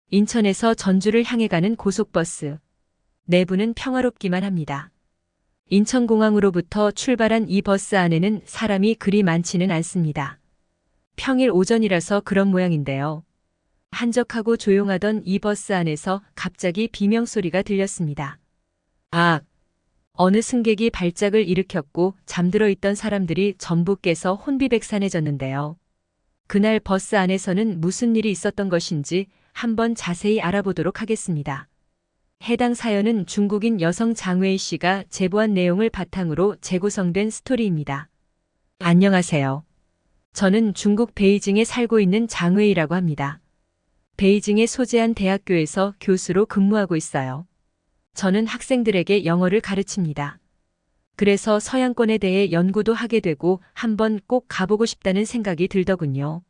인천에서 전주를 향해 가는 고속버스. 내부는 평화롭기만 합니다. 인천공항으로부터 출발한 이 버스 안에는 사람이 그리 많지는 않습니다. 평일 오전이라서 그런 모양인데요. 한적하고 조용하던 이 버스 안에서 갑자기 비명소리가 들렸습니다. 아! 어느 승객이 발작을 일으켰고 잠들어 있던 사람들이 전부 깨서 혼비백산해졌는데요. 그날 버스 안에서는 무슨 일이 있었던 것인지 한번 자세히 알아보도록 하겠습니다. 해당 사연은 중국인 여성 장웨이 씨가 제보한 내용을 바탕으로 재구성된 스토리입니다. 안녕하세요. 저는 중국 베이징에 살고 있는 장웨이라고 합니다. 베이징의 소재안 대학교에서 교수로 근무하고 있어요. 저는 학생들에게 영어를 가르칩니다. 그래서 서양권에 대해 연구도 하게 되고 한번 꼭 가보고 싶다는 생각이 들더군요.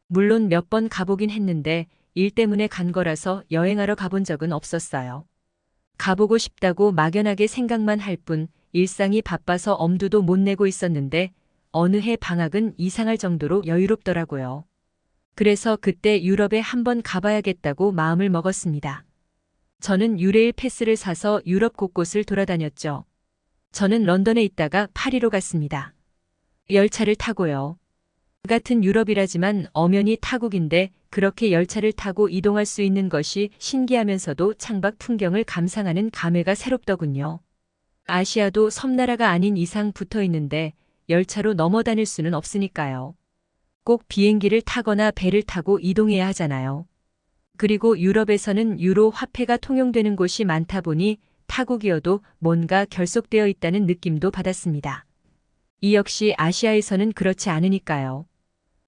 물론 몇 번 가보긴 했는데 일 때문에 간 거라서 여행하러 가본 적은 없었어요. 가보고 싶다고 막연하게 생각만 할 뿐 일상이 바빠서 엄두도 못 내고 있었는데 어느 해 방학은 이상할 정도로 여유롭더라고요. 그래서 그때 유럽에 한번 가봐야겠다고 마음을 먹었습니다. 저는 유레일 패스를 사서 유럽 곳곳을 돌아다녔죠. 저는 런던에 있다가 파리로 갔습니다. 열차를 타고요. 같은 유럽이라지만 엄연히 타국인데 그렇게 열차를 타고 이동할 수 있는 것이 신기하면서도 창밖 풍경을 감상하는 감회가 새롭더군요. 아시아도 섬나라가 아닌 이상 붙어 있는데 열차로 넘어 다닐 수는 없으니까요. 꼭 비행기를 타거나 배를 타고 이동해야 하잖아요. 그리고 유럽에서는 유로 화폐가 통용되는 곳이 많다 보니 타국이어도 뭔가 결속되어 있다는 느낌도 받았습니다. 이 역시 아시아에서는 그렇지 않으니까요.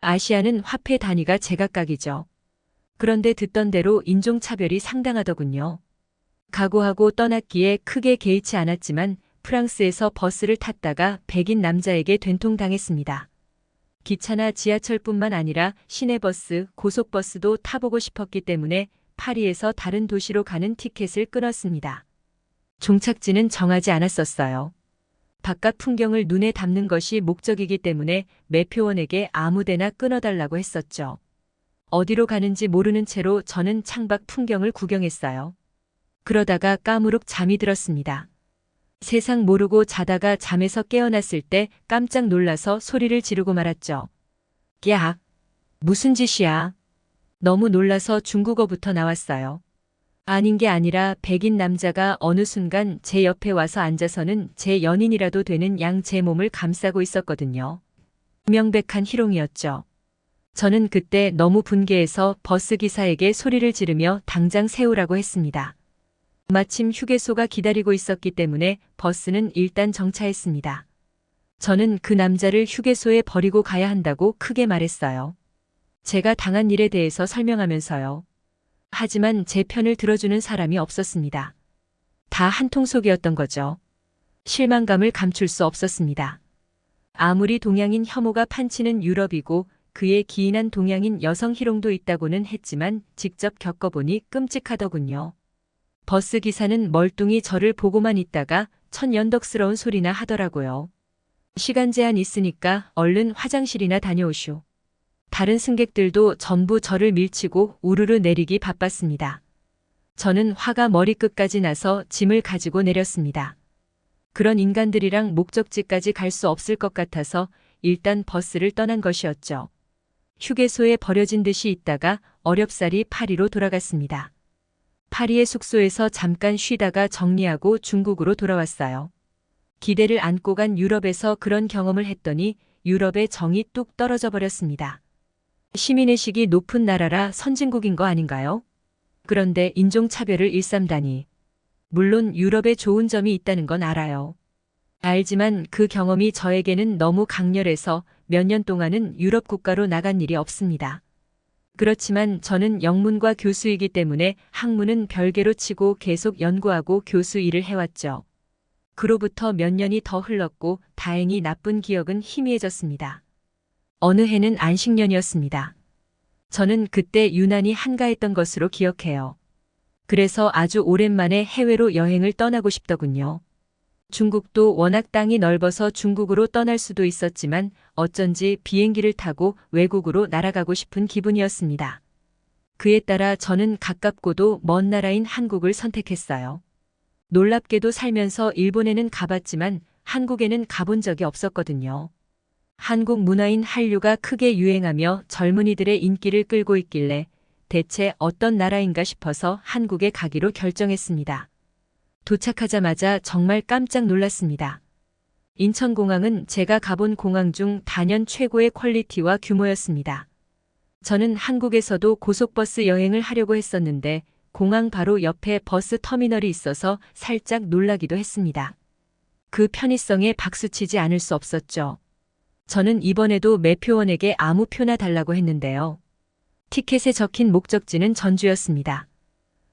아시아는 화폐 단위가 제각각이죠. 그런데 듣던 대로 인종차별이 상당하더군요. 각오하고 떠났기에 크게 개의치 않았지만 프랑스에서 버스를 탔다가 백인 남자에게 된통당했습니다. 기차나 지하철뿐만 아니라 시내버스, 고속버스도 타보고 싶었기 때문에 파리에서 다른 도시로 가는 티켓을 끊었습니다. 종착지는 정하지 않았었어요. 바깥 풍경을 눈에 담는 것이 목적이기 때문에 매표원에게 아무데나 끊어달라고 했었죠. 어디로 가는지 모르는 채로 저는 창밖 풍경을 구경했어요. 그러다가 까무룩 잠이 들었습니다. 세상 모르고 자다가 잠에서 깨어났을 때 깜짝 놀라서 소리를 지르고 말았죠. 야! 무슨 짓이야? 너무 놀라서 중국어부터 나왔어요. 아닌 게 아니라 백인 남자가 어느 순간 제 옆에 와서 앉아서는 제 연인이라도 되는 양 제 몸을 감싸고 있었거든요. 명백한 희롱이었죠. 저는 그때 너무 분개해서 버스기사에게 소리를 지르며 당장 세우라고 했습니다. 마침 휴게소가 기다리고 있었기 때문에 버스는 일단 정차했습니다. 저는 그 남자를 휴게소에 버리고 가야 한다고 크게 말했어요. 제가 당한 일에 대해서 설명하면서요. 하지만 제 편을 들어주는 사람이 없었습니다. 다 한통속이었던 거죠. 실망감을 감출 수 없었습니다. 아무리 동양인 혐오가 판치는 유럽이고 그에 기인한 동양인 여성 희롱도 있다고는 했지만 직접 겪어보니 끔찍하더군요. 버스 기사는 멀뚱히 저를 보고만 있다가 천연덕스러운 소리나 하더라고요. 시간 제한 있으니까 얼른 화장실이나 다녀오쇼. 다른 승객들도 전부 저를 밀치고 우르르 내리기 바빴습니다. 저는 화가 머리끝까지 나서 짐을 가지고 내렸습니다. 그런 인간들이랑 목적지까지 갈 수 없을 것 같아서 일단 버스를 떠난 것이었죠. 휴게소에 버려진 듯이 있다가 어렵사리 파리로 돌아갔습니다. 파리의 숙소에서 잠깐 쉬다가 정리하고 중국으로 돌아왔어요. 기대를 안고 간 유럽에서 그런 경험을 했더니 유럽의 정이 뚝 떨어져 버렸습니다. 시민의식이 높은 나라라 선진국인 거 아닌가요? 그런데 인종차별을 일삼다니. 물론 유럽에 좋은 점이 있다는 건 알아요. 알지만 그 경험이 저에게는 너무 강렬해서 몇 년 동안은 유럽 국가로 나간 일이 없습니다. 그렇지만 저는 영문과 교수이기 때문에 학문은 별개로 치고 계속 연구하고 교수 일을 해왔죠. 그로부터 몇 년이 더 흘렀고 다행히 나쁜 기억은 희미해졌습니다. 어느 해는 안식년이었습니다. 저는 그때 유난히 한가했던 것으로 기억해요. 그래서 아주 오랜만에 해외로 여행을 떠나고 싶더군요. 중국도 워낙 땅이 넓어서 중국으로 떠날 수도 있었지만 어쩐지 비행기를 타고 외국으로 날아가고 싶은 기분이었습니다. 그에 따라 저는 가깝고도 먼 나라인 한국을 선택했어요. 놀랍게도 살면서 일본에는 가봤지만 한국에는 가본 적이 없었거든요. 한국 문화인 한류가 크게 유행하며 젊은이들의 인기를 끌고 있길래 대체 어떤 나라인가 싶어서 한국에 가기로 결정했습니다. 도착하자마자 정말 깜짝 놀랐습니다. 인천공항은 제가 가본 공항 중 단연 최고의 퀄리티와 규모였습니다. 저는 한국에서도 고속버스 여행을 하려고 했었는데 공항 바로 옆에 버스 터미널이 있어서 살짝 놀라기도 했습니다. 그 편의성에 박수치지 않을 수 없었죠. 저는 이번에도 매표원에게 아무 표나 달라고 했는데요. 티켓에 적힌 목적지는 전주였습니다.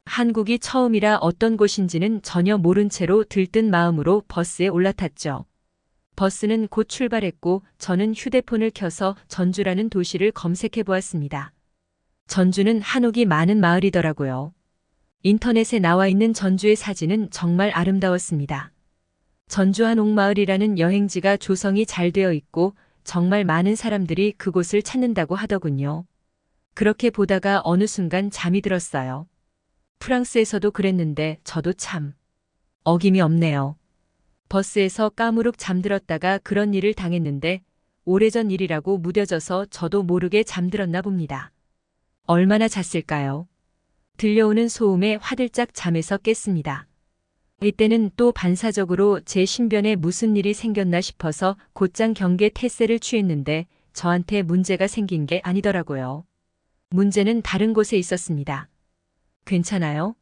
한국이 처음이라 어떤 곳인지는 전혀 모른 채로 들뜬 마음으로 버스에 올라탔죠. 버스는 곧 출발했고 저는 휴대폰을 켜서 전주라는 도시를 검색해 보았습니다. 전주는 한옥이 많은 마을이더라고요. 인터넷에 나와 있는 전주의 사진은 정말 아름다웠습니다. 전주 한옥마을이라는 여행지가 조성이 잘 되어 있고 정말 많은 사람들이 그곳을 찾는다고 하더군요. 그렇게 보다가 어느 순간 잠이 들었어요. 프랑스에서도 그랬는데 저도 참 어김이 없네요. 버스에서 까무룩 잠들었다가 그런 일을 당했는데 오래전 일이라고 무뎌져서 저도 모르게 잠들었나 봅니다. 얼마나 잤을까요? 들려오는 소음에 화들짝 잠에서 깼습니다. 이때는 또 반사적으로 제 신변에 무슨 일이 생겼나 싶어서 곧장 경계 태세를 취했는데 저한테 문제가 생긴 게 아니더라고요. 문제는 다른 곳에 있었습니다. 괜찮아요?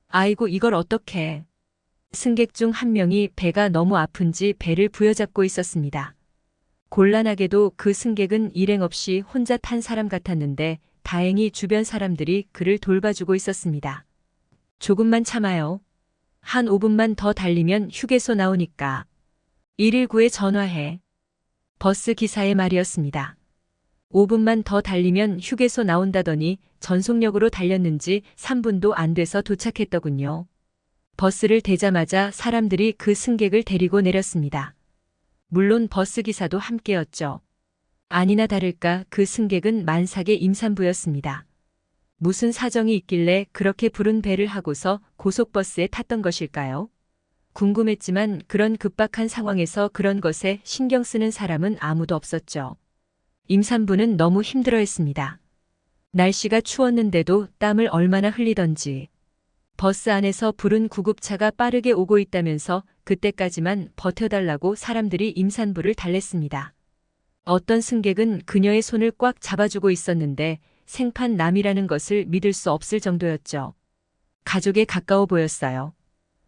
아이고 이걸 어떡해. 승객 중 한 명이 배가 너무 아픈지 배를 부여잡고 있었습니다. 곤란하게도 그 승객은 일행 없이 혼자 탄 사람 같았는데 다행히 주변 사람들이 그를 돌봐주고 있었습니다. 조금만 참아요. 한 5분만 더 달리면 휴게소 나오니까. 119에 전화해. 버스 기사의 말이었습니다. 5분만 더 달리면 휴게소 나온다더니 전속력으로 달렸는지 3분도 안 돼서 도착했더군요. 버스를 대자마자 사람들이 그 승객을 데리고 내렸습니다. 물론 버스 기사도 함께였죠. 아니나 다를까 그 승객은 만삭의 임산부였습니다. 무슨 사정이 있길래 그렇게 부른 배를 하고서 고속버스에 탔던 것일까요? 궁금했지만 그런 급박한 상황에서 그런 것에 신경 쓰는 사람은 아무도 없었죠. 임산부는 너무 힘들어했습니다. 날씨가 추웠는데도 땀을 얼마나 흘리던지. 버스 안에서 부른 구급차가 빠르게 오고 있다면서 그때까지만 버텨달라고 사람들이 임산부를 달랬습니다. 어떤 승객은 그녀의 손을 꽉 잡아주고 있었는데 생판 남이라는 것을 믿을 수 없을 정도였죠. 가족에 가까워 보였어요.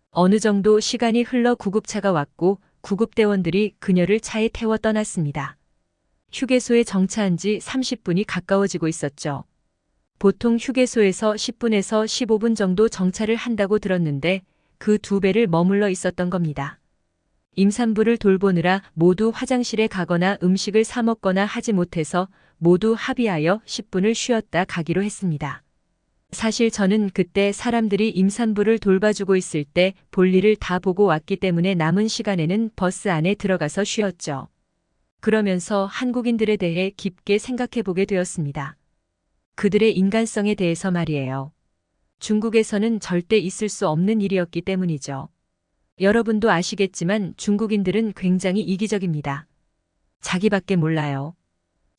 어느 정도 시간이 흘러 구급차가 왔고 구급대원들이 그녀를 차에 태워 떠났습니다. 휴게소에 정차한 지 30분이 가까워지고 있었죠. 보통 휴게소에서 10분에서 15분 정도 정차를 한다고 들었는데 그 2배를 머물러 있었던 겁니다. 임산부를 돌보느라 모두 화장실에 가거나 음식을 사 먹거나 하지 못해서 모두 합의하여 10분을 쉬었다 가기로 했습니다. 사실 저는 그때 사람들이 임산부를 돌봐주고 있을 때 볼일을 다 보고 왔기 때문에 남은 시간에는 버스 안에 들어가서 쉬었죠. 그러면서 한국인들에 대해 깊게 생각해 보게 되었습니다. 그들의 인간성에 대해서 말이에요. 중국에서는 절대 있을 수 없는 일이었기 때문이죠. 여러분도 아시겠지만 중국인들은 굉장히 이기적입니다. 자기밖에 몰라요.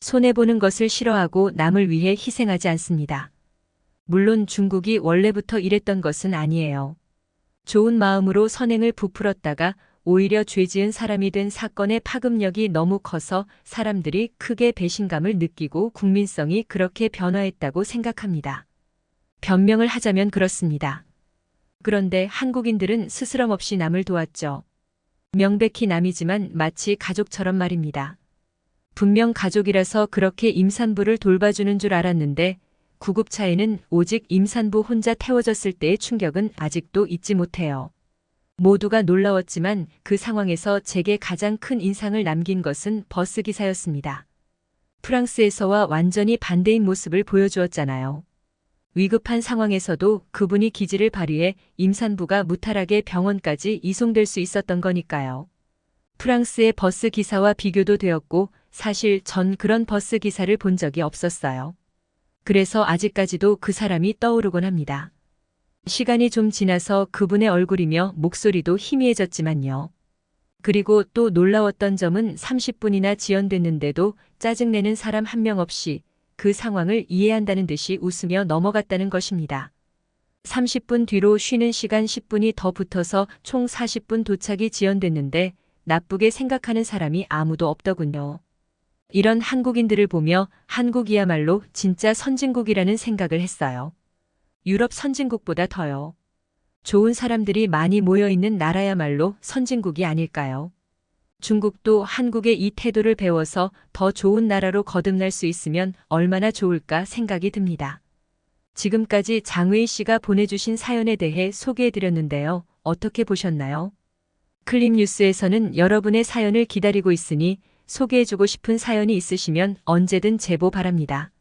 손해보는 것을 싫어하고 남을 위해 희생하지 않습니다. 물론 중국이 원래부터 이랬던 것은 아니에요. 좋은 마음으로 선행을 부풀었다가 오히려 죄지은 사람이 된 사건의 파급력이 너무 커서 사람들이 크게 배신감을 느끼고 국민성이 그렇게 변화했다고 생각합니다. 변명을 하자면 그렇습니다. 그런데 한국인들은 스스럼 없이 남을 도왔죠. 명백히 남이지만 마치 가족처럼 말입니다. 분명 가족이라서 그렇게 임산부를 돌봐주는 줄 알았는데 구급차에는 오직 임산부 혼자 태워졌을 때의 충격은 아직도 잊지 못해요. 모두가 놀라웠지만 그 상황에서 제게 가장 큰 인상을 남긴 것은 버스 기사였습니다. 프랑스에서와 완전히 반대인 모습을 보여주었잖아요. 위급한 상황에서도 그분이 기지를 발휘해 임산부가 무탈하게 병원까지 이송될 수 있었던 거니까요. 프랑스의 버스 기사와 비교도 되었고 사실 전 그런 버스 기사를 본 적이 없었어요. 그래서 아직까지도 그 사람이 떠오르곤 합니다. 시간이 좀 지나서 그분의 얼굴이며 목소리도 희미해졌지만요. 그리고 또 놀라웠던 점은 30분이나 지연됐는데도 짜증내는 사람 한 명 없이 그 상황을 이해한다는 듯이 웃으며 넘어갔다는 것입니다. 30분 뒤로 쉬는 시간 10분이 더 붙어서 총 40분 도착이 지연됐는데 나쁘게 생각하는 사람이 아무도 없더군요. 이런 한국인들을 보며 한국이야말로 진짜 선진국이라는 생각을 했어요. 유럽 선진국보다 더요. 좋은 사람들이 많이 모여있는 나라야말로 선진국이 아닐까요? 중국도 한국의 이 태도를 배워서 더 좋은 나라로 거듭날 수 있으면 얼마나 좋을까 생각이 듭니다. 지금까지 장의희 씨가 보내주신 사연에 대해 소개해드렸는데요. 어떻게 보셨나요? 클립뉴스에서는 여러분의 사연을 기다리고 있으니 소개해주고 싶은 사연이 있으시면 언제든 제보 바랍니다.